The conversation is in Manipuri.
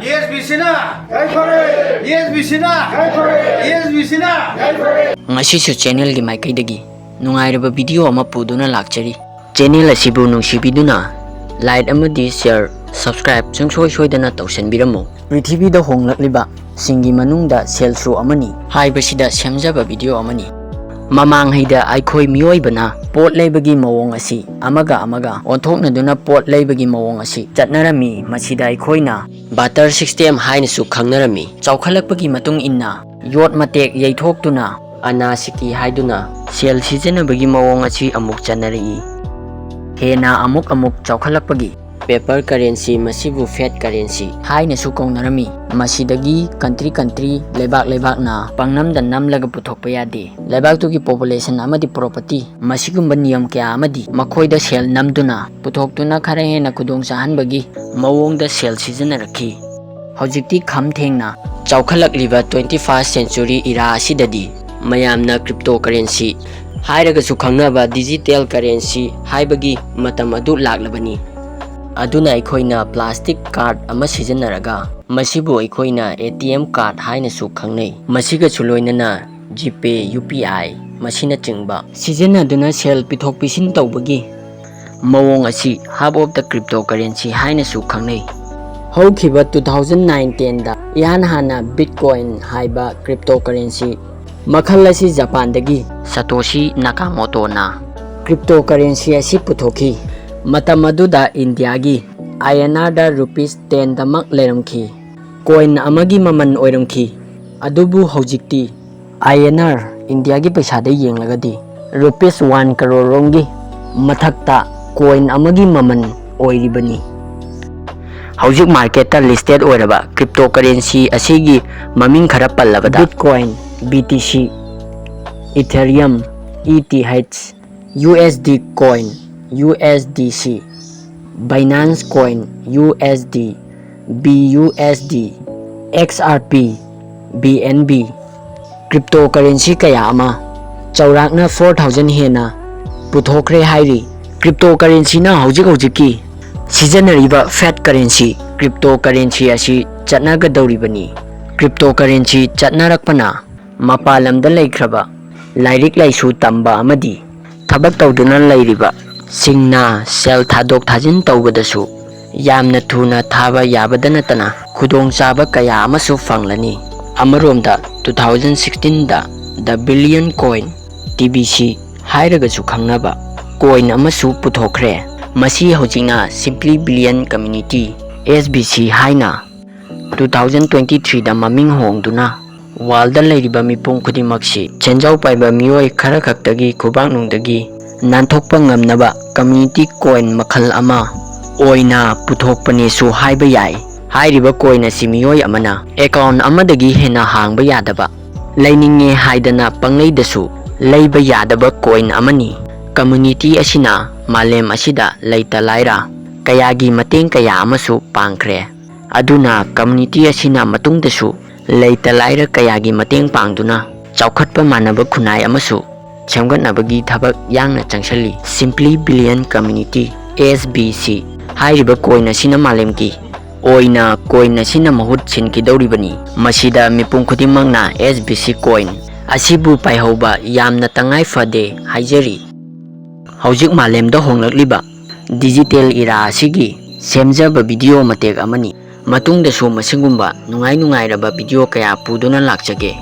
Yes, Bisina. Yes, Bisina. Yes, Bisina. Ngasisu channel gi maikaidagi nungairaba video ama puduna lakchari. Channel asibu nungsibiduna like amadi share subscribe sungsoi soidana tausanbiramo. Prithibida Honglakliba Singgi Manungda Selsisu Amani haibasida semjaba video amani. Mamang haida aikhoi miyoibana pot leibagi mawong asi amaga onthoknaduna pot leibagi mawong asi chatnarami masida aikhoina barter system hainasu khangnarami chawkhalakpagi matung inna yot matek yaithoktuna anasiki haiduna sel sijenabagi mawong asi amuk chanari hena amuk chawkhalakpagi paper currency masibu fiat currency hainasu kongnarami masidagi country lebak na pangnamda namlaga puthokpa yade lebak tugi population amadi property masigumba niyam kya amadi makhoida sel namduna puthoktuna khara hena khudong sahanbagi mawongda sel sijenaraki hojikti khamthengna chawkhalakliba 21st century era asidadi mayamna cryptocurrency hairagasu khangnaba digital currency haibagi matam adu laglabani aduna aikoina plastic card ama sijenaraga masibu aikoina ATM card hainasu khangnei masiga chuloinana GPay UPI masina chingba sijenaduna sel pithok pisin tawbagi mawong asi hub of the cryptocurrency hainasu khangnei hokhiba 2019 da ihan hana bitcoin haiba cryptocurrency makhal asi Japan dagi Satoshi Nakamoto na cryptocurrency asi puthokhi matam aduda India gi INR da rupees 10 damak leramki coin amagi maman oiramki adubu hojikti INR India gi paisa da yenglagadi rupees 1 crore rongi mathakta coin amagi maman oiribani hojik market ta listed oiraba cryptocurrency asigi maming khara pallabada bitcoin BTC Ethereum ETH USD coin USDC Binance coin USD BUSD XRP BNB cryptocurrency kaya ama chaurakna 4000 hena puthokre hairi cryptocurrency na hojiki sijanariba fiat currency cryptocurrency asi chatnagadoribani cryptocurrency chatnarakpana mapalamda laikhraba lairik laisu tamba amadi thabak tawduna lairiba singna sel thadok thajin tawbadasu yamna thuna thaba yabadana tana khudong chaba kaya amasu fanglani amaromda 2016 da the billion coin TBC hairagasu khangnaba coin amasu puthokre masi hojina simply billion community SBC haina 2023 da maming hongduna walda lairiba mipung khudimaksi chenjau paiba miyoi khara khaktagi khubak nungdagi nanthokpa ngamnaba community coin makhal ama oina puthokpani su haiba yai hairiba coin asi miyoi amana account amadagi hena hangba yadaba laininge haidana panglaidasu leiba yadaba coin amani community asina malem asida leita laira kayagi mateng kaya amasu pangkhre aduna community asina matungdasu leita laira kayagi mateng pangduna chawkhatpa manaba khunai amasu semgatnabagi thabak yangna changsali simply billion community SBC hairiba coin asina malemki oina coin asina mahut sinkidoribani masida mipung khudimangna SBC coin asibu paihoba yamna tangai fade haijari hojik malemda honglakliba digital era asigi semjaba video matek amani matungdasu masingumba nungai raba video kaya puduna lakchage